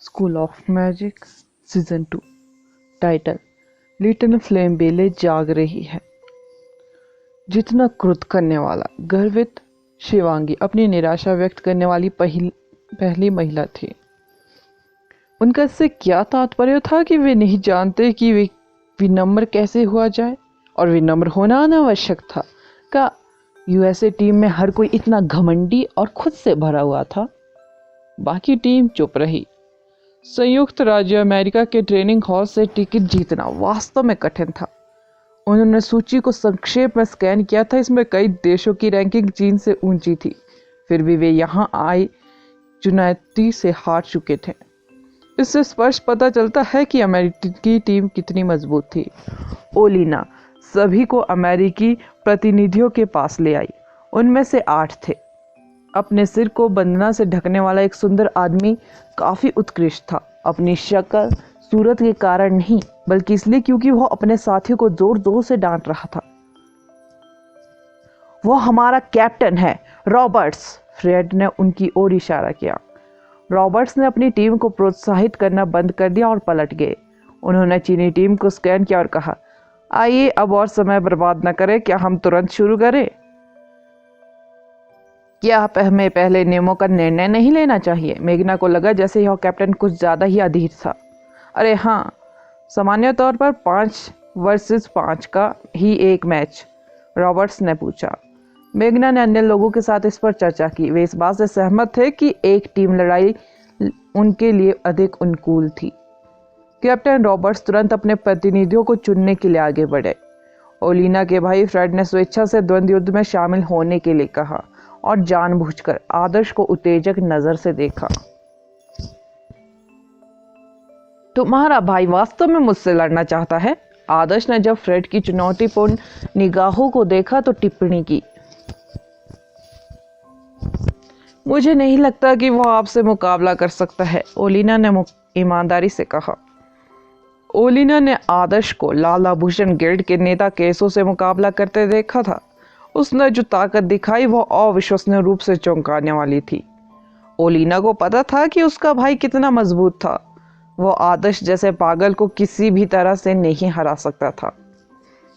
School of magic season 2। Title little flame बेले जाग रही है। जितना क्रुद्ध करने वाला गर्वित शिवांगी अपनी निराशा व्यक्त करने वाली पहली महिला थी। उनका इससे क्या तात्पर्य था कि वे नहीं जानते कि वे विनम्र कैसे हुआ जाए, और विनम्र होना अनावश्यक था। का यूएसए टीम में हर कोई इतना घमंडी और खुद से भरा हुआ था। बाकी टीम चुप रही। संयुक्त राज्य अमेरिका के ट्रेनिंग हॉल से टिकट जीतना वास्तव में कठिन था। उन्होंने सूची को संक्षेप में स्कैन किया था। इसमें कई देशों की रैंकिंग चीन से ऊंची थी, फिर भी वे यहाँ आई चुनौती से हार चुके थे। इससे स्पष्ट पता चलता है कि अमेरिकी टीम कितनी मजबूत थी। ओलिना सभी को अमेरिकी प्रतिनिधियों के पास ले आई। उनमें से 8 थे। अपने सिर को बंदना से ढकने वाला एक सुंदर आदमी काफी उत्कृष्ट था, अपनी शक्ल सूरत के कारण नहीं, बल्कि इसलिए क्योंकि वह अपने साथियों को जोर जोर से डांट रहा था। वो हमारा कैप्टन है, रॉबर्ट्स। फ्रेड ने उनकी ओर इशारा किया। रॉबर्ट्स ने अपनी टीम को प्रोत्साहित करना बंद कर दिया और पलट गए। उन्होंने चीनी टीम को स्कैन किया और कहा, आइए अब और समय बर्बाद न करें, क्या हम तुरंत शुरू करें? क्या हमें पहले नियमों का निर्णय नहीं लेना चाहिए? मेघना को लगा जैसे यह कैप्टन कुछ ज्यादा ही अधीर था। अरे हाँ, सामान्य तौर पर 5 वर्सेस 5 का ही एक मैच, रॉबर्ट्स ने पूछा। मेघना ने अन्य लोगों के साथ इस पर चर्चा की। वे इस बात से सहमत थे कि एक टीम लड़ाई उनके लिए अधिक अनुकूल थी। कैप्टन रॉबर्ट्स तुरंत अपने प्रतिनिधियों को चुनने के लिए आगे बढ़े। ओलिना के भाई फ्रेड ने स्वेच्छा से द्वंद्व युद्ध में शामिल होने के लिए कहा और जानबूझकर आदर्श को उत्तेजक नजर से देखा। तुम्हारा भाई वास्तव में मुझसे लड़ना चाहता है? आदर्श ने जब फ्रेड की चुनौतीपूर्ण निगाहों को देखा तो टिप्पणी की। मुझे नहीं लगता कि वह आपसे मुकाबला कर सकता है, ओलिना ने ईमानदारी से कहा। ओलिना ने आदर्श को लाल आभूषण गिल्ड के नेता केसो से मुकाबला करते देखा था। उसने जो ताकत दिखाई वह अविश्वसनीय रूप से चौंकाने वाली थी। ओलिना को पता था कि उसका भाई कितना मजबूत था। वो आदर्श जैसे पागल को किसी भी तरह से नहीं हरा सकता था।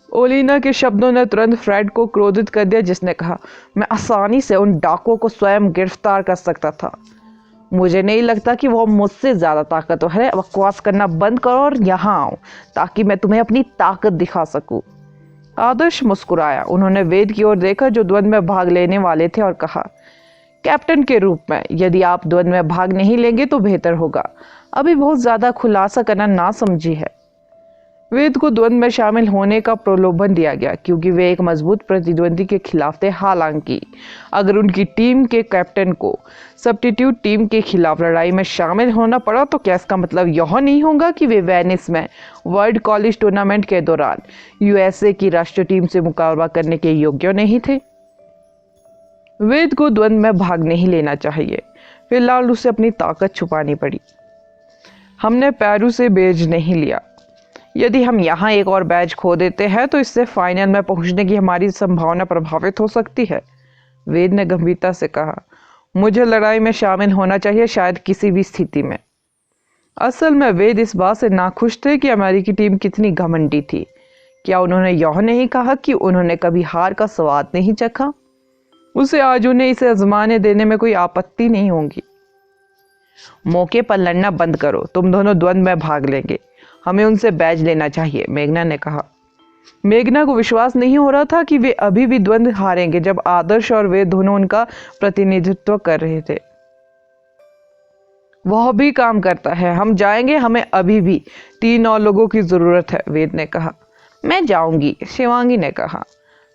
ओलिना के शब्दों ने तुरंत फ्रेड को क्रोधित कर दिया, जिसने कहा, मैं आसानी से उन डाकुओं को स्वयं गिरफ्तार कर सकता था। मुझे नहीं लगता कि वो मुझसे ज्यादा ताकतवर है। बकवास करना बंद करो और यहाँ आओ ताकि मैं तुम्हें अपनी ताकत दिखा सकूं। आदर्श मुस्कुराया। उन्होंने वेद की ओर देखा जो द्वंद्व में भाग लेने वाले थे और कहा, कैप्टन के रूप में यदि आप द्वंद्व में भाग नहीं लेंगे तो बेहतर होगा। अभी बहुत ज्यादा खुलासा करना ना समझी है। वेद को द्वंद्व में शामिल होने का प्रलोभन दिया गया क्योंकि वे एक मजबूत प्रतिद्वंदी के खिलाफ थे। हालांकि अगर उनकी टीम के कैप्टन को सब्स्टिट्यूट टीम के खिलाफ लड़ाई में शामिल होना पड़ा तो क्या इसका मतलब यह नहीं होगा कि वे वेनिस में वर्ल्ड कॉलेज टूर्नामेंट के दौरान यूएसए की राष्ट्रीय टीम से मुकाबला करने के योग्य नहीं थे? वेद को द्वंद्व में भाग नहीं लेना चाहिए। फिलहाल उसे अपनी ताकत छुपानी पड़ी। हमने पेरू से बैज नहीं लिया। यदि हम यहाँ एक और बैच खो देते हैं तो इससे फाइनल में पहुंचने की हमारी संभावना प्रभावित हो सकती है, वेद ने गंभीरता से कहा। मुझे लड़ाई में शामिल होना चाहिए, शायद किसी भी स्थिति में। असल में वेद इस बात से नाखुश थे कि अमेरिकी टीम कितनी घमंडी थी। क्या उन्होंने यह नहीं कहा कि उन्होंने कभी हार का स्वाद नहीं चखा? उसे आज उन्हें इसे आजमाने देने में कोई आपत्ति नहीं होगी। मौके पर लड़ना बंद करो, तुम दोनों द्वंद्व में भाग लेंगे। हमें उनसे बैज लेना चाहिए, मेघना ने कहा। मेघना को विश्वास नहीं हो रहा था कि वे अभी भी द्वंद्व हारेंगे जब आदर्श और वे दोनों उनका प्रतिनिधित्व कर रहे थे। वह भी काम करता है, हम जाएंगे, हमें अभी भी 3 और लोगों की जरूरत है, वेद ने कहा। मैं जाऊंगी, शिवांगी ने कहा।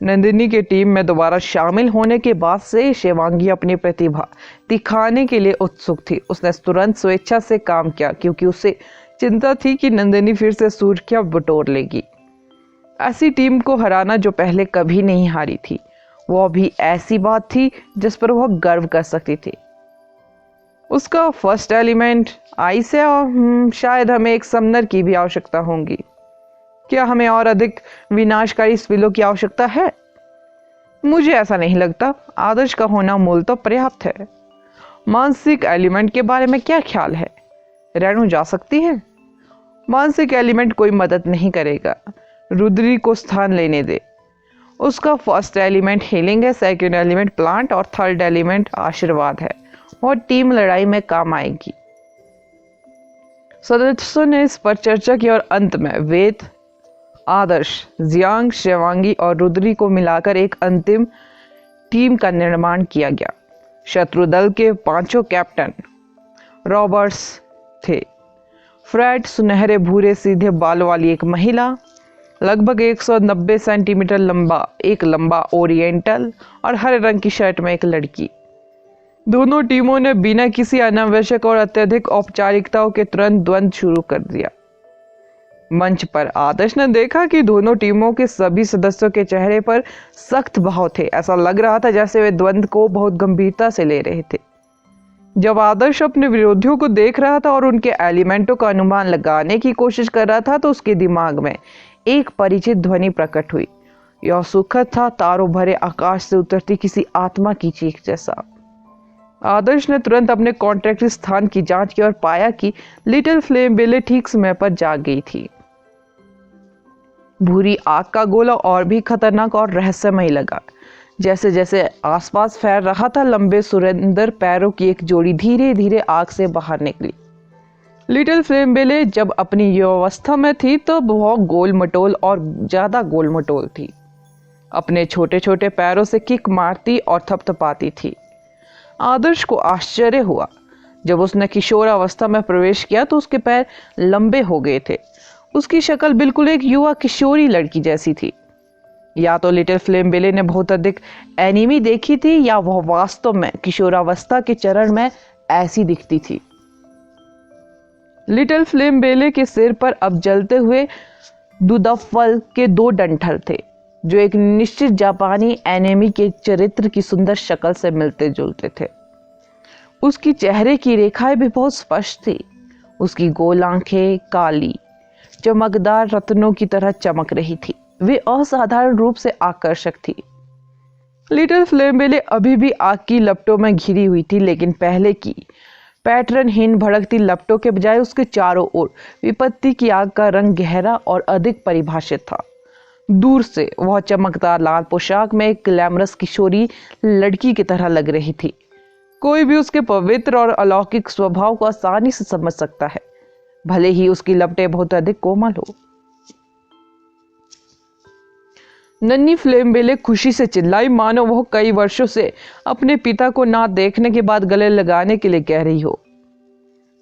नंदिनी के टीम में दोबारा शामिल होने के बाद से शिवांगी अपनी प्रतिभा दिखाने के लिए उत्सुक थी। उसने तुरंत स्वेच्छा से काम किया क्योंकि उसे चिंता थी कि नंदिनी फिर से सुर्खियां बटोर लेगी। ऐसी टीम को हराना जो पहले कभी नहीं हारी थी, वह भी ऐसी बात थी जिस पर वह गर्व कर सकती थी। उसका फर्स्ट एलिमेंट आइस है और शायद हमें एक समनर की भी आवश्यकता होगी। क्या हमें और अधिक विनाशकारी स्पिलों की आवश्यकता है? मुझे ऐसा नहीं लगता। आदर्श का होना मूलतः पर्याप्त है। मानसिक एलिमेंट के बारे में क्या ख्याल है? रेणु जा सकती है। मानसिक एलिमेंट कोई मदद नहीं करेगा, रुद्री को स्थान लेने दे। उसका फर्स्ट एलिमेंट हीलिंग है, सेकंड एलिमेंट प्लांट और थर्ड एलिमेंट आशीर्वाद है और टीम लड़ाई में काम आएगी। सदस्यों ने इस पर चर्चा की और अंत में वेद, आदर्श, जियांग, शिवांगी और रुद्री को मिलाकर एक अंतिम टीम का निर्माण किया गया। शत्रु दल के पांचों कैप्टन रॉबर्ट्स थे। फ्रेड सुनहरे भूरे सीधे बाल वाली एक महिला, लगभग 190 सेंटीमीटर लंबा एक लंबा ओरिएंटल और हरे रंग की शर्ट में एक लड़की। दोनों टीमों ने बिना किसी अनावश्यक और अत्यधिक औपचारिकताओं के तुरंत द्वंद्व शुरू कर दिया। मंच पर आदर्श ने देखा कि दोनों टीमों के सभी सदस्यों के चेहरे पर सख्त भाव थे। ऐसा लग रहा था जैसे वे द्वंद्व को बहुत गंभीरता से ले रहे थे। जब आदर्श अपने विरोधियों को देख रहा था और उनके एलिमेंटों का अनुमान लगाने की कोशिश कर रहा था तो उसके दिमाग में एक परिचित ध्वनि प्रकट हुई। यह सुखद था, तारों भरे आकाश से उतरती किसी आत्मा की चीख जैसा। आदर्श ने तुरंत अपने कॉन्ट्रैक्ट स्थान की जांच की और पाया कि लिटिल फ्लेम बेले ठीक समय पर जाग गई थी। भूरी आग का गोला और भी खतरनाक और रहस्यमय लगा। जैसे जैसे आसपास फैल रहा था, लंबे सुरेंद्र पैरों की एक जोड़ी धीरे धीरे आग से बाहर निकली। लिटिल फ्लेम बेले जब अपनी युवावस्था में थी तो वह गोल मटोल और ज्यादा गोल मटोल थी। अपने छोटे छोटे पैरों से किक मारती और थपथपाती थी। आदर्श को आश्चर्य हुआ। जब उसने किशोरावस्था में प्रवेश किया तो उसके पैर लंबे हो गए थे। उसकी शक्ल बिल्कुल एक युवा किशोरी लड़की जैसी थी। या तो लिटिल फ्लेम बेले ने बहुत अधिक एनीमी देखी थी या वह वास्तव में किशोरावस्था के चरण में ऐसी दिखती थी। लिटिल फ्लेम बेले के सिर पर अब जलते हुए दुदफल के 2 डंठल थे जो एक निश्चित जापानी एनीमी के चरित्र की सुंदर शक्ल से मिलते जुलते थे। उसकी चेहरे की रेखाएं भी बहुत स्पष्ट थी। उसकी गोल आंखें काली चमकदार रत्नों की तरह चमक रही थी। वे असाधारण रूप से आकर्षक थी। लिटिल फ्लेम बेले अभी भी आग की लपटों में घिरी हुई थी, लेकिन पहले की पैटर्नहीन भड़कती लपटों के बजाय उसके चारों ओर विपत्ति की आग का रंग गहरा और अधिक परिभाषित था। दूर से वह चमकदार लाल पोशाक में एक ग्लैमरस किशोरी लड़की की तरह लग रही थी। कोई भी उसके पवित्र और अलौकिक स्वभाव को आसानी से समझ सकता है, भले ही उसकी लपटें बहुत अधिक कोमल हो। नन्ही फ्लेम बेले खुशी से चिल्लाई, मानो वह कई वर्षों से अपने पिता को ना देखने के बाद गले लगाने के लिए कह रही हो।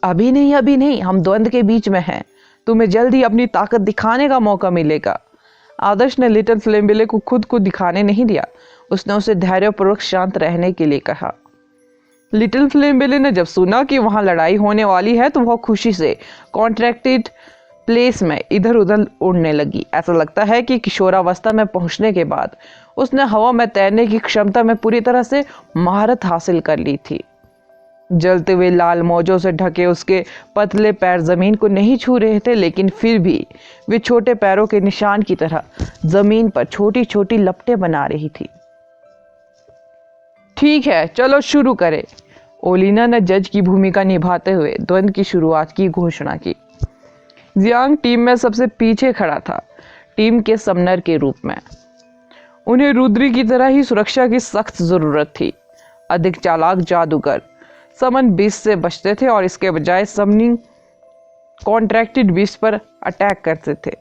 अभी नहीं, हम द्वंद्व के बीच में हैं। तुम्हें जल्द ही अपनी ताकत दिखाने का मौका मिलेगा। आदर्श ने लिटिल फ्लेम बेले को खुद को दिखाने नहीं दिया। उसने उसे धैर्यपूर्वक शांत रहने के लिए कहा। लिटिल फ्लेम बेले ने जब सुना कि वहां लड़ाई होने वाली है तो वह खुशी से कॉन्ट्रैक्टेड प्लेस में इधर उधर उड़ने लगी। ऐसा लगता है कि किशोरावस्था में पहुंचने के बाद उसने हवा में तैरने की क्षमता में पूरी तरह से महारत हासिल कर ली थी। जलते हुए लाल मौजों से ढके उसके पतले पैर जमीन को नहीं छू रहे थे, लेकिन फिर भी वे छोटे पैरों के निशान की तरह जमीन पर छोटी छोटी लपटें बना रही थी। ठीक है, चलो शुरू करें। ओलिना ने जज की भूमिका निभाते हुए द्वंद्व की शुरुआत की घोषणा की। जियांग टीम में सबसे पीछे खड़ा था, टीम के समनर के रूप में। उन्हें रुद्री की तरह ही सुरक्षा की सख्त जरूरत थी। अधिक चालाक जादूगर समन बीस्ट से बचते थे और इसके बजाय समनिंग कॉन्ट्रैक्टेड बीस्ट पर अटैक करते थे।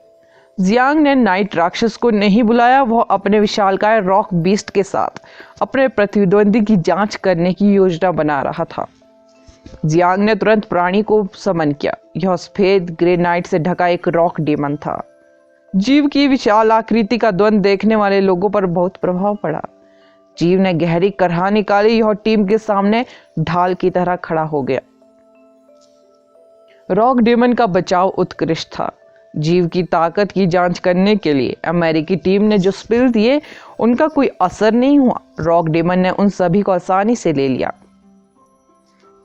जियांग ने नाइट राक्षस को नहीं बुलाया। वह अपने विशालकाय रॉक बीस्ट के साथ अपने प्रतिद्वंदी की जांच करने की योजना बना रहा था। जियांग ने तुरंत प्राणी को समन किया। यह सफेद ग्रे नाइट से ढका एक रॉक डेमन था। जीव की विशाल आकृति का द्वंद्व देखने वाले लोगों पर बहुत प्रभाव पड़ा। जीव ने गहरी करहा निकाली। यह टीम के सामने ढाल की तरह खड़ा हो गया। रॉक डेमन का बचाव उत्कृष्ट था। जीव की ताकत की जांच करने के लिए अमेरिकी टीम ने जो स्पिल दिए उनका कोई असर नहीं हुआ। रॉक डेमन ने उन सभी को आसानी से ले लिया।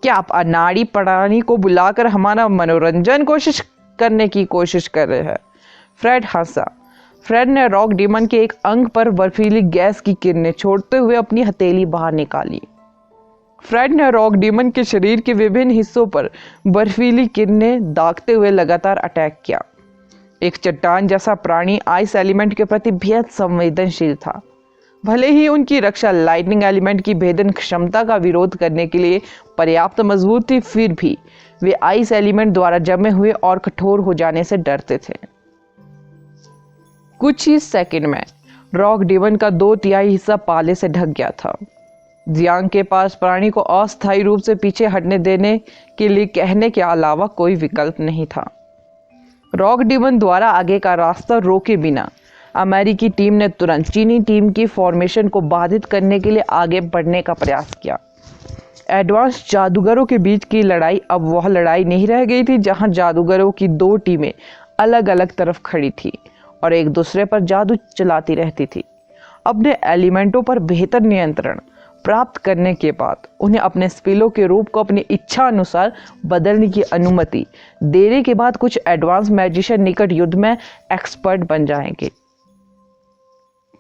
क्या आप अनाड़ी प्राणी को बुलाकर हमारा मनोरंजन करने की कोशिश कर रहे हैं? फ्रेड हंसा। फ्रेड ने रॉक डेमन के एक अंग पर बर्फीली गैस की किरणें छोड़ते हुए अपनी हथेली बाहर निकाली। फ्रेड ने रॉक डीमन के शरीर के विभिन्न हिस्सों पर बर्फीली किरणें दागते हुए लगातार अटैक किया। एक चट्टान जैसा प्राणी आइस एलिमेंट के प्रति बेहद संवेदनशील था। भले ही उनकी रक्षा लाइटनिंग एलिमेंट की भेदन क्षमता का विरोध करने के लिए पर्याप्त मजबूत थी, फिर भी वे आइस एलिमेंट द्वारा जमे हुए और कठोर हो जाने से डरते थे। कुछ ही सेकंड में रॉक डीमन का 2/3 हिस्सा पाले से ढक गया था। जियांग के पास प्राणी को अस्थायी रूप से पीछे हटने देने के लिए कहने के अलावा कोई विकल्प नहीं था। रॉक डीमन द्वारा आगे का रास्ता रोके बिना अमेरिकी टीम ने तुरंत चीनी टीम की फॉर्मेशन को बाधित करने के लिए आगे बढ़ने का प्रयास किया। एडवांस जादूगरों के बीच की लड़ाई अब वह लड़ाई नहीं रह गई थी जहां जादूगरों की 2 टीमें अलग अलग तरफ खड़ी थी और एक दूसरे पर जादू चलाती रहती थी। अपने एलिमेंटों पर बेहतर नियंत्रण प्राप्त करने के बाद उन्हें अपने स्पिलों के रूप को अपनी इच्छा अनुसार बदलने की अनुमति देने के बाद कुछ एडवांस मैजिशियन निकट युद्ध में एक्सपर्ट बन जाएंगे।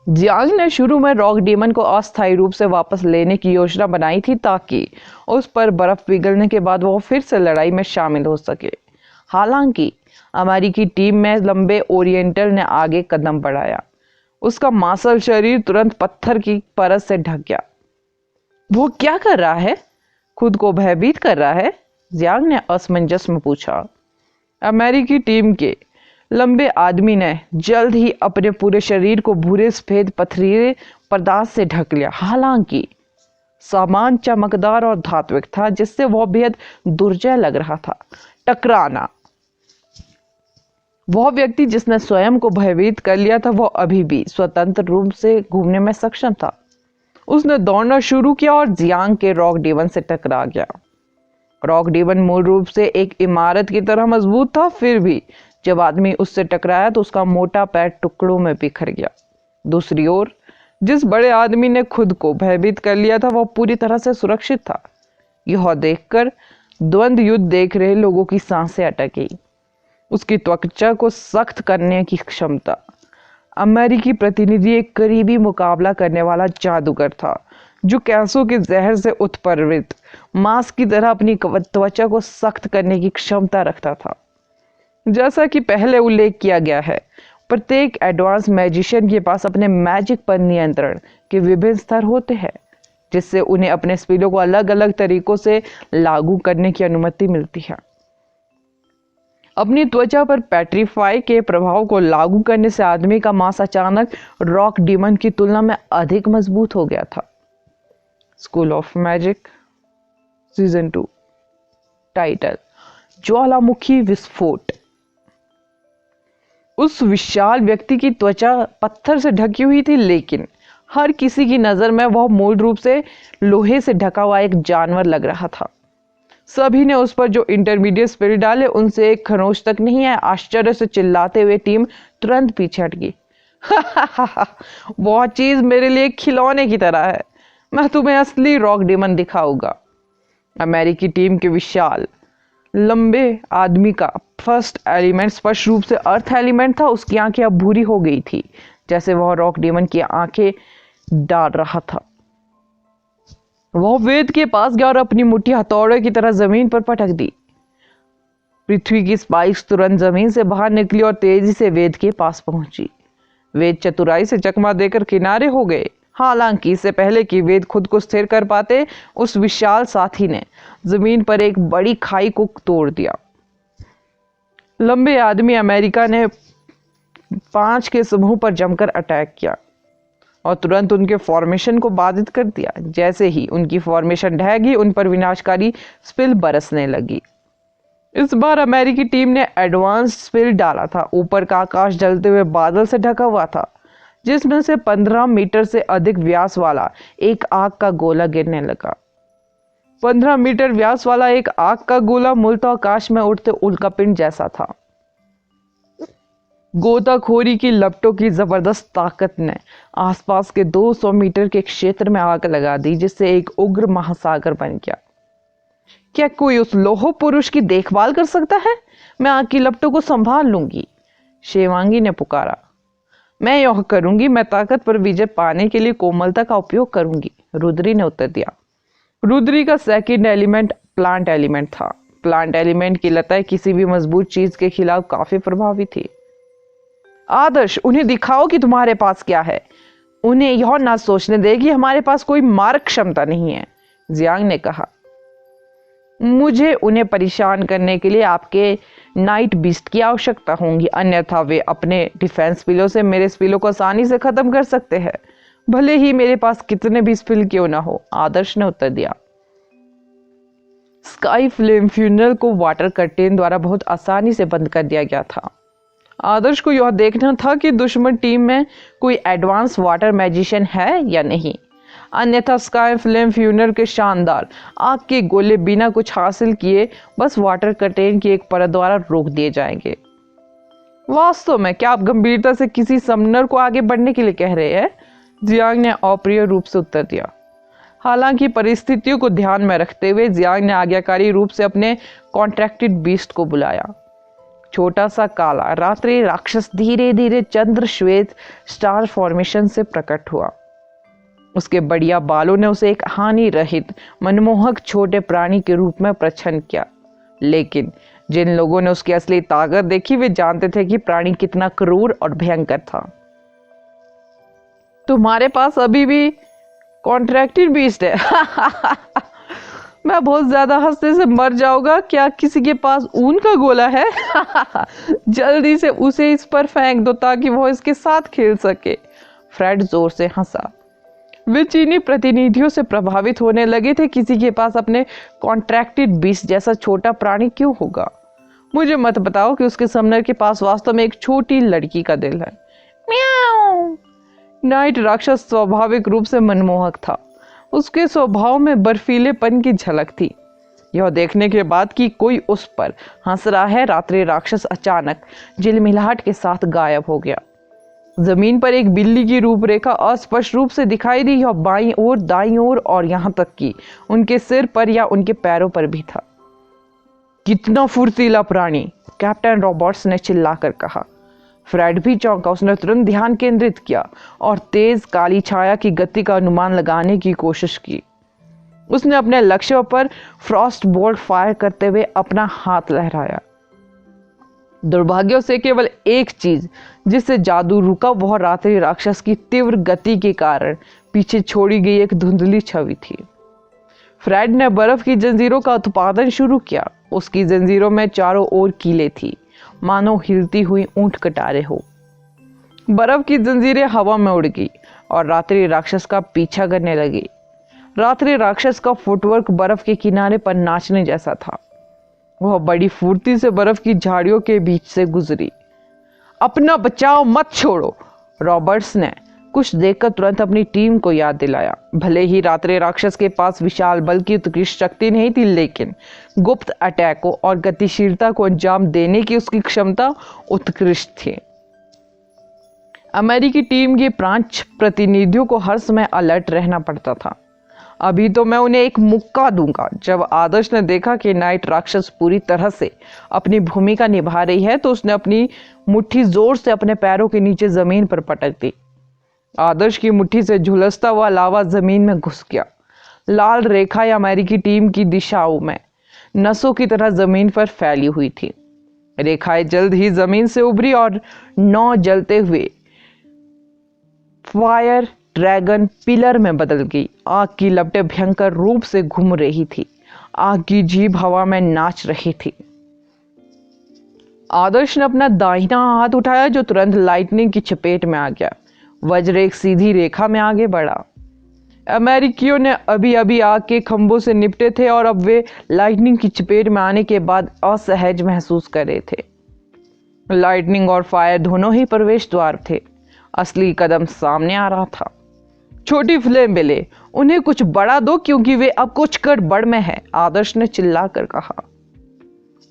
जियांग ने शुरू में रॉक डीमन को अस्थायी रूप से वापस लेने की योजना बनाई थी ताकि उस पर बर्फ पिघलने के बाद वह फिर से लड़ाई में शामिल हो सके। हालांकि अमेरिकी टीम में लंबे ओरिएंटल ने आगे कदम बढ़ाया। उसका मांसल शरीर तुरंत पत्थर की परत से ढक गया। वो क्या कर रहा है? खुद को भयभीत कर रहा है? जियांग ने असमंजस में पूछा। अमेरिकी टीम के लंबे आदमी ने जल्द ही अपने पूरे शरीर को भूरे सफेद पथरीले पदार्थ से ढक लिया। हालांकि सामान चमकदार और धात्विक था जिससे वह बेहद दुर्जय लग रहा था। टकराना। वह व्यक्ति जिसने स्वयं को भयभीत कर लिया था वह अभी भी स्वतंत्र रूप से घूमने में सक्षम था। उसने दौड़ना शुरू किया और जियांग के रॉक डीमन से टकरा गया। रॉक डीमन मूल रूप से एक इमारत की तरह मजबूत था, फिर भी जब आदमी उससे टकराया तो उसका मोटा पैर टुकड़ों में बिखर गया। दूसरी ओर जिस बड़े आदमी ने खुद को भयभीत कर लिया था वह पूरी तरह से सुरक्षित था। यह देखकर द्वंद्व युद्ध देख रहे लोगों की सांसें अटक गई। उसकी त्वचा को सख्त करने की क्षमता। अमेरिकी प्रतिनिधि एक करीबी मुकाबला करने वाला जादूगर था जो कैंसों के जहर से उत्प्रेरित मांस की तरह अपनी त्वचा को सख्त करने की क्षमता रखता था। जैसा कि पहले उल्लेख किया गया है, प्रत्येक एडवांस मैजिशियन के पास अपने मैजिक पर नियंत्रण के विभिन्न स्तर होते हैं जिससे उन्हें अपने स्पिलों को अलग अलग तरीकों से लागू करने की अनुमति मिलती है। अपनी त्वचा पर पेट्रीफाई के प्रभाव को लागू करने से आदमी का मांस अचानक रॉक डीमन की तुलना में अधिक मजबूत हो गया था। School of magic season 2। Title: ज्वालामुखी विस्फोट। उस विशाल व्यक्ति की त्वचा पत्थर से ढकी हुई थी, लेकिन हर किसी की नजर में वह मूल रूप से लोहे से ढका हुआ एक जानवर लग रहा था। सभी ने उस पर जो इंटरमीडिएट स्पिरिट डाले उनसे एक खरोंच तक नहीं है। आश्चर्य से चिल्लाते हुए टीम तुरंत पीछे हट गई। वह चीज मेरे लिए खिलौने की तरह है। मैं तुम्हें असली रॉक डीमन दिखाऊंगा। अमेरिकी टीम के विशाल लंबे आदमी का फर्स्ट एलिमेंट स्पष्ट रूप से अर्थ एलिमेंट था। उसकी आंखें अब भूरी हो गई थी जैसे वह रॉक डीमन की आंखें डाल रहा था। वह वेद के पास गया और अपनी मुट्ठी हथौड़े की तरह जमीन पर पटक दी। पृथ्वी की स्पाइक्स तुरंत जमीन से बाहर निकली और तेजी से वेद के पास पहुंची। वेद चतुराई से चकमा देकर किनारे हो गए। हालांकि इससे पहले कि वेद खुद को स्थिर कर पाते, उस विशाल साथी ने जमीन पर एक बड़ी खाई को तोड़ दिया। लंबे आदमी अमेरिका ने 5 के समूह पर जमकर अटैक किया और तुरंत उनके फॉर्मेशन को बाधित कर दिया। जैसे ही उनकी फॉर्मेशन ढह गई, उन पर विनाशकारी स्पिल बरसने लगी। इस बार अमेरिकी टीम ने एडवांस स्पिल डाला था। ऊपर का आकाश जलते हुए बादल से ढका हुआ था जिसमें से 15 मीटर से अधिक व्यास वाला एक आग का गोला गिरने लगा। 15 मीटर व्यास वाला एक आग का गोला मूलतः आकाश में उड़ते उल्कापिंड जैसा था। गोताखोरी की लपटों की जबरदस्त ताकत ने आसपास के 200 मीटर के क्षेत्र में आग लगा दी जिससे एक उग्र महासागर बन गया। क्या कोई उस लोह पुरुष की देखभाल कर सकता है? मैं आग की लपटों को संभाल लूंगी, शेवांगी ने पुकारा। मैं यह करूंगी। मैं ताकत पर विजय पाने के लिए कोमलता का उपयोग करूंगी, रुद्री ने उत्तर दिया। रुद्री का सेकंड एलिमेंट प्लांट एलिमेंट था। प्लांट एलिमेंट की लताएं किसी भी मजबूत चीज के खिलाफ काफी प्रभावी थी। आदर्श, उन्हें दिखाओ कि तुम्हारे पास क्या है। उन्हें यह ना सोचने दे कि हमारे पास कोई मारक क्षमता नहीं है, जियांग ने कहा। मुझे उन्हें परेशान करने के लिए आपके नाइट बीस्ट की आवश्यकता होगी, अन्यथा वे अपने डिफेंस स्पिलों से मेरे स्पिलों को आसानी से खत्म कर सकते हैं, भले ही मेरे पास कितने भी स्पिल क्यों ना हो, आदर्श ने उत्तर दिया। स्काई फ्लेम फ्यूनल को वाटर कर्टेन द्वारा बहुत आसानी से बंद कर दिया गया था। आदर्श को यह देखना था कि दुश्मन टीम में कोई एडवांस वाटर मैजिशियन है या नहीं, अन्यथा स्काई फ्लेम फ्यूनल के शानदार आग के गोले बिना कुछ हासिल किए बस वाटर कर्टेन की एक परत द्वारा रोक दिए जाएंगे। वास्तव में क्या आप गंभीरता से किसी समनर को आगे बढ़ने के लिए कह रहे हैं? जियांग ने अप्रिय रूप से उत्तर दिया। हालांकि परिस्थितियों को ध्यान में रखते हुए जियांग ने आज्ञाकारी रूप से अपने कॉन्ट्रैक्टेड बीस्ट को बुलाया। छोटा सा काला रात्रि राक्षस धीरे धीरे चंद्र श्वेत स्टार फॉर्मेशन से प्रकट हुआ। उसके बढ़िया बालों ने उसे एक हानि रहित मनमोहक छोटे प्राणी के रूप में प्रच्छन्न किया, लेकिन जिन लोगों ने उसकी असली ताकत देखी वे जानते थे कि प्राणी कितना क्रूर और भयंकर था। तुम्हारे पास अभी भी कॉन्ट्रैक्टेड बीस्ट है? मैं बहुत ज्यादा हंसने से मर जाऊंगा। क्या किसी के पास ऊन का गोला है? जल्दी से उसे इस पर फेंक दो ताकि वो इसके साथ खेल सके। फ्रेड जोर से हंसा। वे चीनी प्रतिनिधियों से प्रभावित होने लगे थे। किसी के पास अपने कॉन्ट्रैक्टेड बीस्ट जैसा छोटा प्राणी क्यों होगा? मुझे मत बताओ कि उसके समनर के पास वास्तव में एक छोटी लड़की का दिल है। म्याऊ। नाइट राक्षस स्वाभाविक रूप से मनमोहक था। उसके स्वभाव में बर्फीलेपन की झलक थी। यह देखने के बाद कि कोई उस पर हंस रहा है, रात्रि राक्षस अचानक झिलमिलाहट के साथ गायब हो गया। जमीन पर एक बिल्ली की रूपरेखा अस्पष्ट रूप से दिखाई दी। यह बाईं ओर, दाईं ओर और यहां तक कि उनके सिर पर या उनके पैरों पर भी था। कितना फुर्तीला प्राणी, कैप्टन रॉबर्ट्स ने चिल्लाकर कहा। फ्रेड भी चौंका। उसने तुरंत ध्यान केंद्रित किया और तेज काली छाया की गति का अनुमान लगाने की कोशिश की। उसने अपने लक्ष्य पर फ्रॉस्ट बोल्ट फायर करते हुए अपना हाथ लहराया। दुर्भाग्य से केवल एक चीज जिससे जादू रुका वह रात्रि राक्षस की तीव्र गति के कारण पीछे छोड़ी गई एक धुंधली छवि थी। फ्रेड ने बर्फ की जंजीरों का उत्पादन शुरू किया। उसकी जंजीरों में चारों ओर कीले थी, मानो हिलती हुई ऊंट कटारे हो। बर्फ की जंजीरें हवा में उड़ गई और रात्रि राक्षस का पीछा करने लगी। रात्रि राक्षस का फुटवर्क बर्फ के किनारे पर नाचने जैसा था। वह बड़ी फुर्ती से बर्फ की झाड़ियों के बीच से गुजरी। अपना बचाव मत छोड़ो, रॉबर्ट्स ने कुछ देखकर तुरंत अपनी टीम को याद दिलाया। भले ही रात्रि राक्षस के पास विशाल बल की उत्कृष्ट शक्ति नहीं थी, लेकिन गुप्त अटैकों और गतिशीलता को अंजाम देने की उसकी क्षमता उत्कृष्ट थी। अमेरिकी टीम के 5 प्रतिनिधियों को हर समय अलर्ट रहना पड़ता था। अभी तो मैं उन्हें एक मुक्का दूंगा। जब आदर्श ने देखा कि नाइट राक्षस पूरी तरह से अपनी भूमिका निभा रही है तो उसने अपनी मुट्ठी जोर से अपने पैरों के नीचे जमीन पर पटक दी। आदर्श की मुट्ठी से झुलसता हुआ लावा जमीन में घुस गया। लाल रेखाएं अमेरिकी टीम की दिशाओं में नसों की तरह जमीन पर फैली हुई थी। रेखाएं जल्द ही जमीन से उभरी और 9 जलते हुए फायर ड्रैगन पिलर में बदल गई। आग की लपटें भयंकर रूप से घूम रही थी। आग की जीभ हवा में नाच रही थी। आदर्श ने अपना दाहिना हाथ उठाया जो तुरंत लाइटनिंग की चपेट में आ गया। वज्र एक सीधी रेखा में आगे बढ़ा। अमेरिकियों ने अभी अभी आग के खंभों से निपटे थे और अब वे लाइटनिंग की चपेट में आने के बाद असहज महसूस कर रहे थे। लाइटनिंग और फायर दोनों ही प्रवेश द्वार थे। असली कदम सामने आ रहा था। छोटी फ्लेम बेले, उन्हें कुछ बड़ा दो क्योंकि वे अब कुछ गड़बड़ में है, आदर्श ने चिल्लाकर कहा।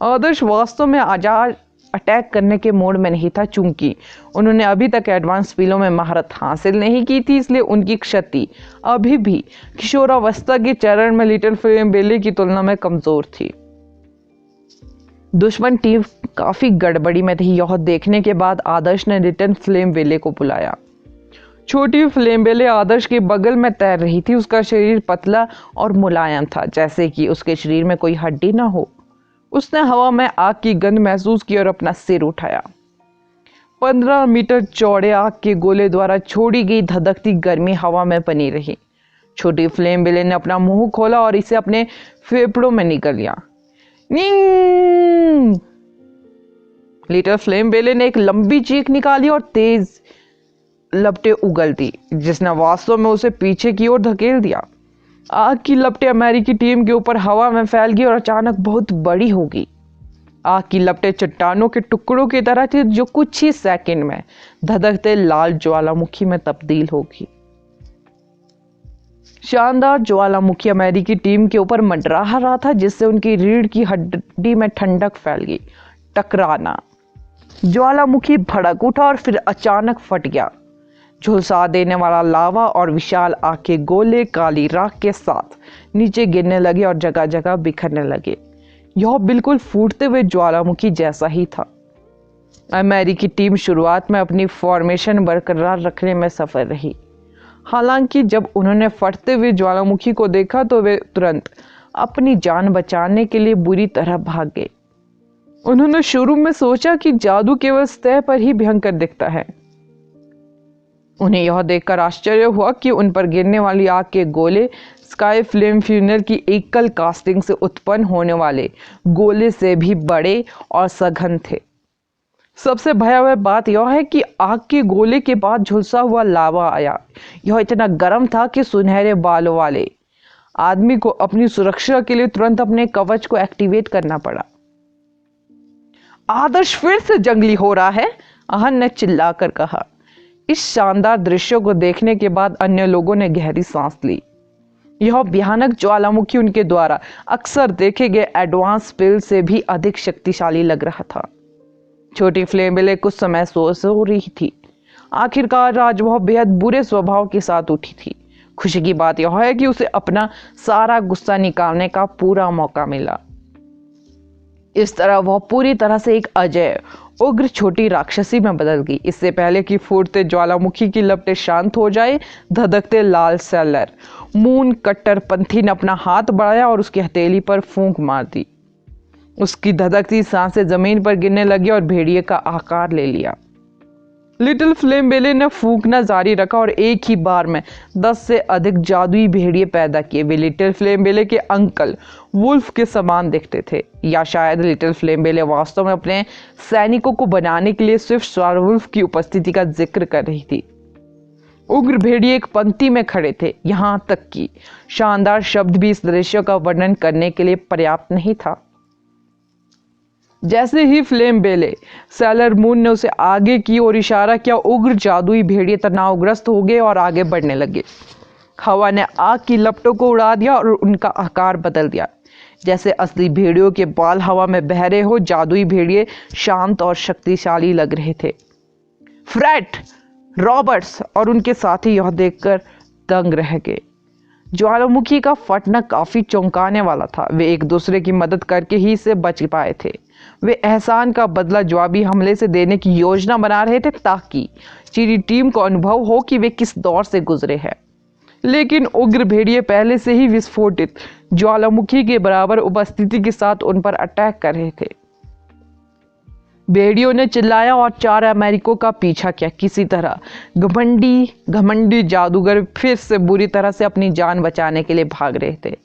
आदर्श वास्तव में आजाद अटैक करने के मोड में नहीं था। चूंकि उन्होंने अभी तक एडवांस स्पिलों में महारत हासिल नहीं की थी, इसलिए उनकी क्षति अभी भी किशोरावस्था के चरण में लिटिल फ्लेम बेले की तुलना में कमजोर थी। दुश्मन टीम काफी गड़बड़ी में थी। यह देखने के बाद आदर्श ने लिटिल फ्लेम बेले को बुलाया। छोटी फ्लेम्बेले आदर्श के बगल में तैर रही थी। उसका शरीर पतला और मुलायम था, जैसे कि उसके शरीर में कोई हड्डी ना हो। उसने हवा में आग की गंध महसूस की और अपना सिर उठाया। 15 मीटर चौड़े आग के गोले द्वारा छोड़ी गई धधकती गर्मी हवा में बनी रही। छोटी फ्लेम्बेले ने अपना मुंह खोला और इसे अपने फेफड़ों में निकल लिया। नींग! लिटिल फ्लेम्बेले ने एक लंबी चीख निकाली और तेज लपटें उगल दी, जिसने वास्तव में उसे पीछे की ओर धकेल दिया। आग की लपटें अमेरिकी टीम के ऊपर हवा में फैल गई और अचानक बहुत बड़ी हो गई। आग की लपटें चट्टानों के टुकड़ों की तरह थी, जो कुछ ही सेकंड में धधकते लाल ज्वालामुखी में तब्दील हो गई। शानदार ज्वालामुखी अमेरिकी टीम के ऊपर मंडरा रहा था, जिससे उनकी रीढ़ की हड्डी में ठंडक फैल गई। टकराना। ज्वालामुखी भड़क उठा और फिर अचानक फट गया। झुलसा देने वाला लावा और विशाल आग के गोले काली राख के साथ नीचे गिरने लगे और जगह जगह बिखरने लगे। यह बिल्कुल फूटते हुए ज्वालामुखी जैसा ही था। अमेरिकी टीम शुरुआत में अपनी फॉर्मेशन बरकरार रखने में सफल रही। हालांकि जब उन्होंने फटते हुए ज्वालामुखी को देखा तो वे तुरंत अपनी जान बचाने के लिए बुरी तरह भाग गए। उन्होंने शुरू में सोचा कि जादू केवल सतह पर ही भयंकर दिखता है। उन्हें यह देखकर आश्चर्य हुआ कि उन पर गिरने वाली आग के गोले स्काई फ्लेम फ्यूनल की एकल कास्टिंग से उत्पन्न होने वाले गोले से भी बड़े और सघन थे। सबसे भयावह बात यह है कि आग के गोले के बाद झुलसा हुआ लावा आया। यह इतना गर्म था कि सुनहरे बालों वाले आदमी को अपनी सुरक्षा के लिए तुरंत अपने कवच को एक्टिवेट करना पड़ा। आदर्श फिर से जंगली हो रहा है, आहन ने चिल्लाकर कहा। इस शानदार दृश्य को देखने के बाद अन्य लोगों ने गहरी सांस ली। यह भयानक ज्वालामुखी उनके द्वारा अक्सर देखे गए एडवांस स्पेल से भी अधिक शक्तिशाली लग रहा था। छोटी फ्लेम्बेले कुछ समय सो रही थी। आखिरकार आज वह बेहद बुरे स्वभाव के साथ उठी थी। खुशी की बात यह है कि उसे अपना सारा गुस्सा निकालने का पूरा मौका मिला। इस तरह वह पूरी तरह से एक अजय उग्र छोटी राक्षसी में बदल गई। इससे पहले कि फूटते ज्वालामुखी की लपटें शांत हो जाए, धधकते लाल सेलर मून कट्टरपंथी ने अपना हाथ बढ़ाया और उसकी हथेली पर फूंक मार दी। उसकी धधकती सांसें जमीन पर गिरने लगी और भेड़िए का आकार ले लिया। लिटिल फ्लेम्बेले ने फूंकना जारी रखा और एक ही बार में 10 से अधिक जादुई भेड़िए पैदा किए। वे लिटिल फ्लेम्बेले के अंकल वुल्फ के समान दिखते थे, या शायद लिटिल फ्लेम्बेले वास्तव में अपने सैनिकों को बनाने के लिए स्विफ्ट स्वार वुल्फ की उपस्थिति का जिक्र कर रही थी। उग्र भेड़िए एक पंक्ति में खड़े थे, यहां तक कि शानदार शब्द भी इस दृश्य का वर्णन करने के लिए पर्याप्त नहीं था। जैसे ही फ्लेम्बेले सेलर मून ने उसे आगे की ओर इशारा किया, उग्र जादुई भेड़िए तनावग्रस्त हो गए और आगे बढ़ने लगे। हवा ने आग की लपटों को उड़ा दिया और उनका आकार बदल दिया। जैसे असली भेड़ियों के बाल हवा में बह रहे हो, जादुई भेड़िए शांत और शक्तिशाली लग रहे थे। फ्रेड, रॉबर्ट्स और उनके साथी यह देखकर दंग रह गए। ज्वालामुखी का फटना काफी चौंकाने वाला था। वे एक दूसरे की मदद करके ही इसे बच पाए थे। वे एहसान का बदला जवाबी हमले से देने की योजना बना रहे थे, ताकि चीनी टीम को अनुभव हो कि वे किस दौर से गुजरे हैं। लेकिन उग्र भेड़िए पहले से ही विस्फोटित ज्वालामुखी के बराबर उपस्थिति के साथ उन पर अटैक कर रहे थे। भेड़ियों ने चिल्लाया और 4 अमेरिकों का पीछा किया। किसी तरह घमंडी जादूगर फिर से बुरी तरह से अपनी जान बचाने के लिए भाग रहे थे।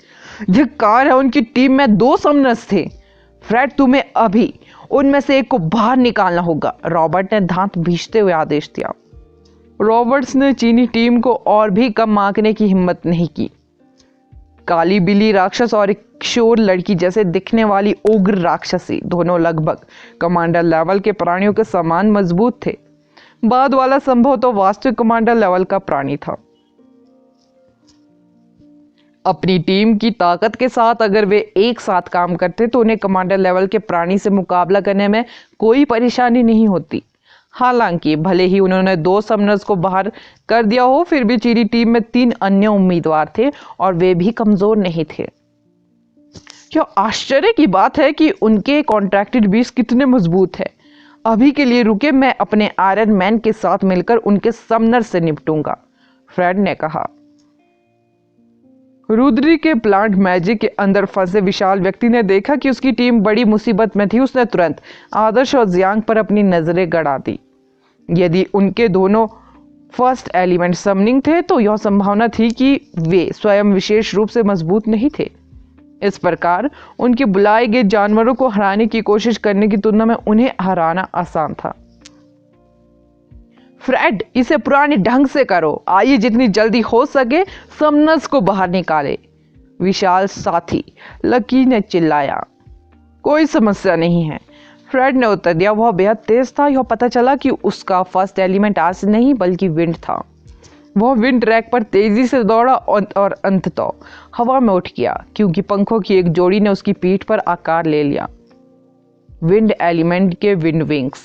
यह कार है, उनकी टीम में 2 समनस थे। फ्रेड, तुम्हें अभी उनमें से एक को बाहर निकालना होगा, रॉबर्ट ने दांत भींचते हुए आदेश दिया। रॉबर्ट्स ने चीनी टीम को और भी कम आंकने की हिम्मत नहीं की। काली बिल्ली राक्षस और एक किशोर लड़की जैसे दिखने वाली उग्र राक्षसी दोनों लगभग कमांडर लेवल के प्राणियों के समान मजबूत थे। बाद वाला संभव तो वास्तविक कमांडर लेवल का प्राणी था। अपनी टीम की ताकत के साथ अगर वे एक साथ काम करते तो उन्हें कमांडर लेवल के प्राणी से मुकाबला करने में कोई परेशानी नहीं होती। हालांकि भले ही उन्होंने 2 समनर्स को बाहर कर दिया हो, फिर भी चीनी टीम में 3 अन्य उम्मीदवार थे और वे भी कमजोर नहीं थे। यह आश्चर्य की बात है कि उनके कॉन्ट्रैक्टेड बीस कितने मजबूत है। अभी के लिए रुके, मैं अपने आयरन मैन के साथ मिलकर उनके समनर से निपटूंगा, फ्रेड ने कहा। रुद्री के प्लांट मैजिक के अंदर फंसे विशाल व्यक्ति ने देखा कि उसकी टीम बड़ी मुसीबत में थी। उसने तुरंत आदर्श और जियांग पर अपनी नजरें गड़ा दी। यदि उनके दोनों फर्स्ट एलिमेंट समनिंग थे तो यह संभावना थी कि वे स्वयं विशेष रूप से मजबूत नहीं थे। इस प्रकार उनके बुलाए गए जानवरों को हराने की कोशिश करने की तुलना में उन्हें हराना आसान था। फ्रेड, इसे पुराने ढंग से करो। आइए जितनी जल्दी हो सके समनस को बाहर निकाले, विशाल साथी लकी ने चिल्लाया। कोई समस्या नहीं है, फ्रेड ने उत्तर दिया। वह बेहद तेज था। यह पता चला कि उसका फर्स्ट एलिमेंट आज नहीं बल्कि विंड था। वह विंड ट्रैक पर तेजी से दौड़ा और अंततः हवा में उठ गया, क्योंकि पंखों की एक जोड़ी ने उसकी पीठ पर आकार ले लिया। विंड एलिमेंट के विंड विंग्स।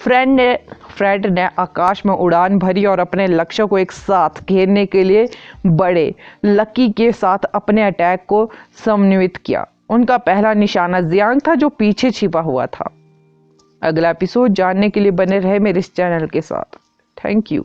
फ्रेड ने आकाश में उड़ान भरी और अपने लक्ष्य को एक साथ घेरने के लिए बड़े लकी के साथ अपने अटैक को समन्वित किया। उनका पहला निशाना जियांग था, जो पीछे छिपा हुआ था। अगला एपिसोड जानने के लिए बने रहे मेरे इस चैनल के साथ। Thank you.